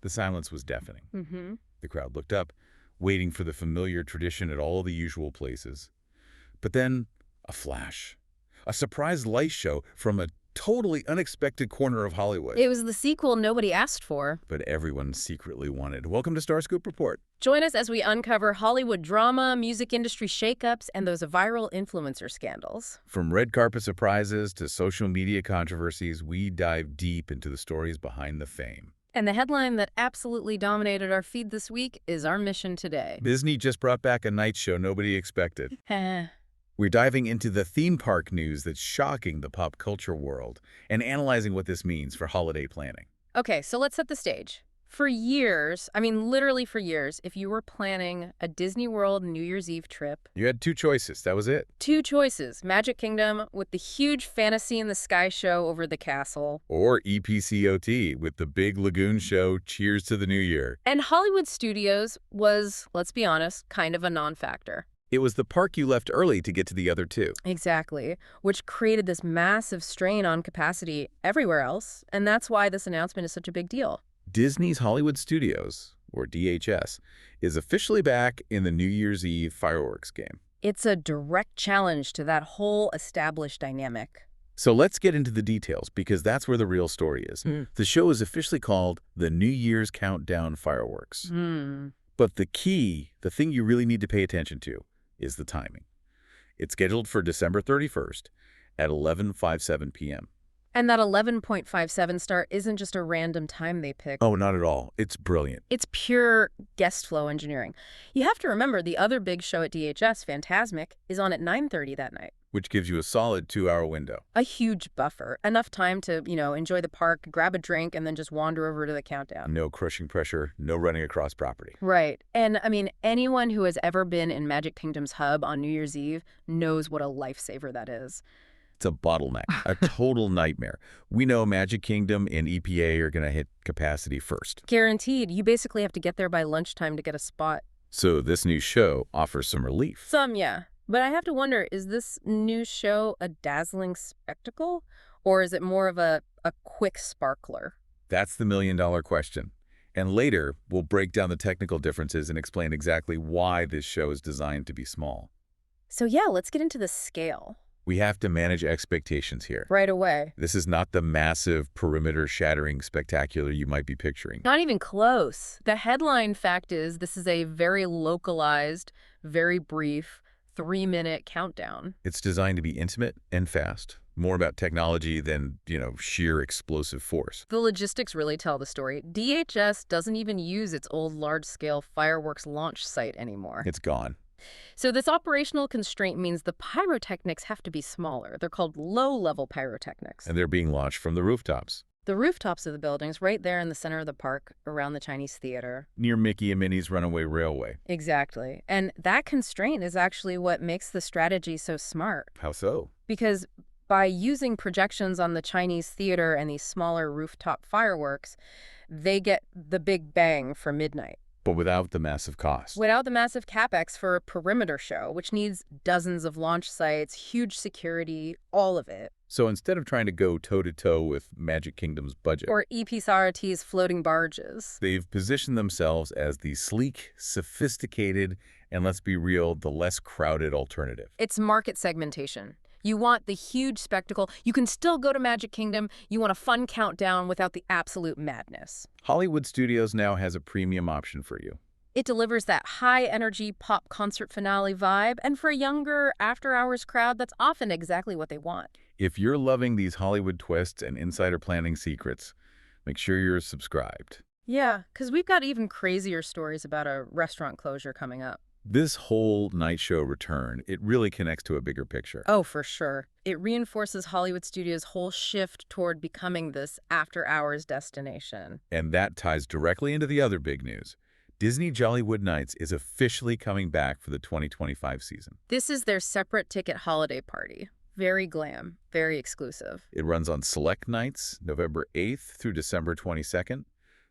The silence was deafening. Mm-hmm. The crowd looked up, waiting for the familiar tradition at all the usual places. But then, a flash. A surprise light show from a totally unexpected corner of Hollywood. It was the sequel nobody asked for. But everyone secretly wanted. Welcome to Star Scoop Report. Join us as we uncover Hollywood drama, music industry shakeups, and those viral influencer scandals. From red carpet surprises to social media controversies, we dive deep into the stories behind the fame. And the headline that absolutely dominated our feed this week is our mission today. Disney just brought back a night show nobody expected. We're diving into the theme park news that's shocking the pop culture world and analyzing what this means for holiday planning. Okay, so let's set the stage. For years, I mean literally for years, if you were planning a Disney World New Year's Eve trip, You had two choices. That was it. two choices: Magic Kingdom with the huge Fantasy in the Sky show over the castle, Or EPCOT with the big lagoon show, Cheers to the New Year. and Hollywood Studios was, let's be honest, kind of a non-factor. It was the park you left early to get to the other two. Exactly, which created this massive strain on capacity everywhere else, and that's why this announcement is such a big deal. Disney's Hollywood Studios, or DHS, is officially back in the New Year's Eve fireworks game. It's a direct challenge to that whole established dynamic. So let's get into the details, because that's where the real story is. The show is officially called the New Year's Countdown Fireworks. But the thing you really need to pay attention to, is the timing. It's scheduled for December 31st at 11:57 p.m. And that 11.57 start isn't just a random time they picked. Oh, not at all. It's brilliant. It's pure guest flow engineering. You have to remember the other big show at DHS, Fantasmic, is on at 9:30 that night. Which gives you a solid 2-hour window. A huge buffer. Enough time to, enjoy the park, grab a drink, and then just wander over to the countdown. No crushing pressure, no running across property. Right. And, anyone who has ever been in Magic Kingdom's hub on New Year's Eve knows what a lifesaver that is. It's a bottleneck, a total nightmare. We know Magic Kingdom and EPA are going to hit capacity first. Guaranteed. You basically have to get there by lunchtime to get a spot. So this new show offers some relief. Some, yeah. But I have to wonder, is this new show a dazzling spectacle? Or is it more of a quick sparkler? That's the million-dollar question. And later, we'll break down the technical differences and explain exactly why this show is designed to be small. So yeah, let's get into the scale. We have to manage expectations here. Right away. This is not the massive, perimeter-shattering spectacular you might be picturing. Not even close. The headline fact is this is a very localized, very brief, 3-minute countdown. It's designed to be intimate and fast. More about technology than, sheer explosive force. The logistics really tell the story. DHS doesn't even use its old large-scale fireworks launch site anymore. It's gone. So this operational constraint means the pyrotechnics have to be smaller. They're called low-level pyrotechnics. And they're being launched from the rooftops. The rooftops of the buildings right there in the center of the park around the Chinese theater. Near Mickey and Minnie's Runaway Railway. Exactly. And that constraint is actually what makes the strategy so smart. How so? Because by using projections on the Chinese theater and these smaller rooftop fireworks, they get the big bang for midnight. But without the massive cost. Without the massive capex for a perimeter show, which needs dozens of launch sites, huge security, all of it. So instead of trying to go toe-to-toe with Magic Kingdom's budget, Or EPCOT's floating barges. they've positioned themselves as the sleek, sophisticated, and let's be real, the less crowded alternative. It's market segmentation. You want the huge spectacle. You can still go to Magic Kingdom. You want a fun countdown without the absolute madness. Hollywood Studios now has a premium option for you. It delivers that high-energy pop concert finale vibe, and for a younger, after-hours crowd, that's often exactly what they want. If you're loving these Hollywood twists and insider planning secrets, make sure you're subscribed. Yeah, because we've got even crazier stories about a restaurant closure coming up. This whole night show return, it really connects to a bigger picture. Oh, for sure. It reinforces Hollywood Studios' whole shift toward becoming this after-hours destination. And that ties directly into the other big news. Disney Jollywood Nights is officially coming back for the 2025 season. This is their separate ticket holiday party. Very glam, very exclusive. It runs on select nights, November 8th through December 22nd,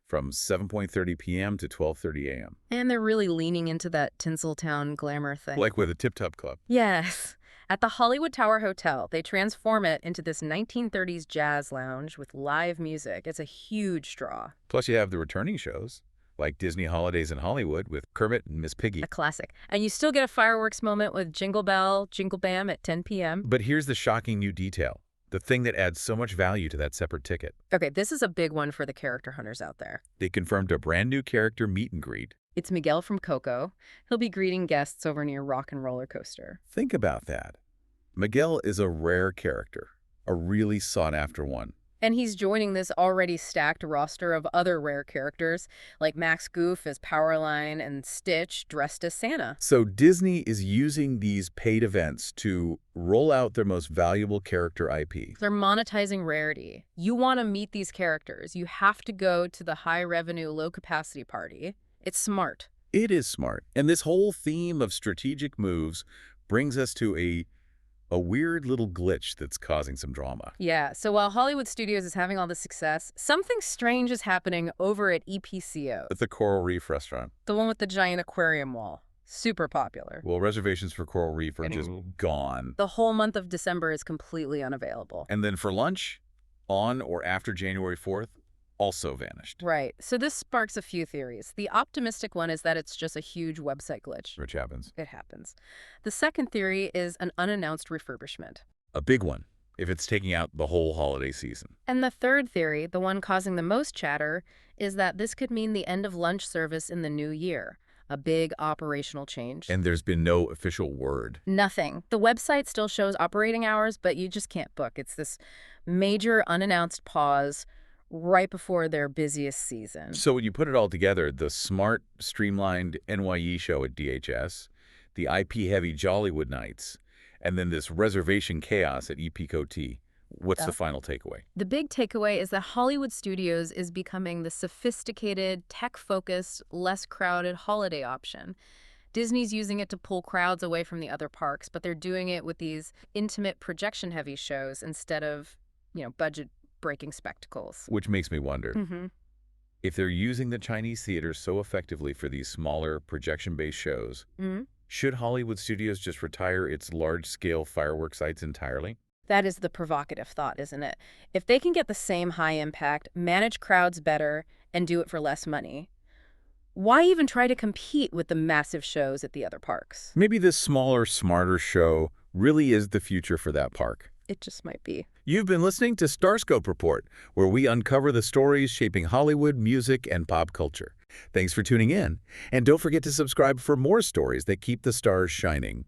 from 7:30 p.m. to 12:30 a.m. And they're really leaning into that Tinseltown glamour thing. Like with a Tip Top Club. Yes. At the Hollywood Tower Hotel, they transform it into this 1930s jazz lounge with live music. It's a huge draw. Plus you have the returning shows, like Disney Holidays in Hollywood with Kermit and Miss Piggy. A classic. And you still get a fireworks moment with Jingle Bell, Jingle Bam at 10 p.m. But here's the shocking new detail, the thing that adds so much value to that separate ticket. Okay, this is a big one for the character hunters out there. They confirmed a brand new character meet and greet. It's Miguel from Coco. He'll be greeting guests over near Rock and Roller Coaster. Think about that. Miguel is a rare character, a really sought-after one. And he's joining this already stacked roster of other rare characters, like Max Goof as Powerline and Stitch dressed as Santa. So Disney is using these paid events to roll out their most valuable character IP. They're monetizing rarity. You want to meet these characters, you have to go to the high-revenue, low-capacity party. It's smart. It is smart. And this whole theme of strategic moves brings us to a weird little glitch that's causing some drama. Yeah, so while Hollywood Studios is having all this success, something strange is happening over at EPCOT. At the Coral Reef restaurant. The one with the giant aquarium wall. Super popular. Well, reservations for Coral Reef are just gone. The whole month of December is completely unavailable. And then for lunch, on or after January 4th, also vanished. Right. So this sparks a few theories. The optimistic one is that it's just a huge website glitch. Which happens. It happens. The second theory is an unannounced refurbishment. A big one, if it's taking out the whole holiday season. And the third theory, the one causing the most chatter, is that this could mean the end of lunch service in the new year. A big operational change. And there's been no official word. Nothing. The website still shows operating hours, but you just can't book. It's this major unannounced pause right before their busiest season. So when you put it all together, the smart, streamlined NYE show at DHS, the IP-heavy Jollywood nights, and then this reservation chaos at EPCOT, what's the final takeaway? The big takeaway is that Hollywood Studios is becoming the sophisticated, tech-focused, less crowded holiday option. Disney's using it to pull crowds away from the other parks, but they're doing it with these intimate, projection-heavy shows instead of, budget-breaking spectacles. Which makes me wonder, if they're using the Chinese theaters so effectively for these smaller, projection-based shows, should Hollywood Studios just retire its large-scale fireworks sites entirely? That is the provocative thought, isn't it? If they can get the same high impact, manage crowds better, and do it for less money, why even try to compete with the massive shows at the other parks? Maybe this smaller, smarter show really is the future for that park. It just might be. You've been listening to Starscope Report, where we uncover the stories shaping Hollywood, music, and pop culture. Thanks for tuning in, and don't forget to subscribe for more stories that keep the stars shining.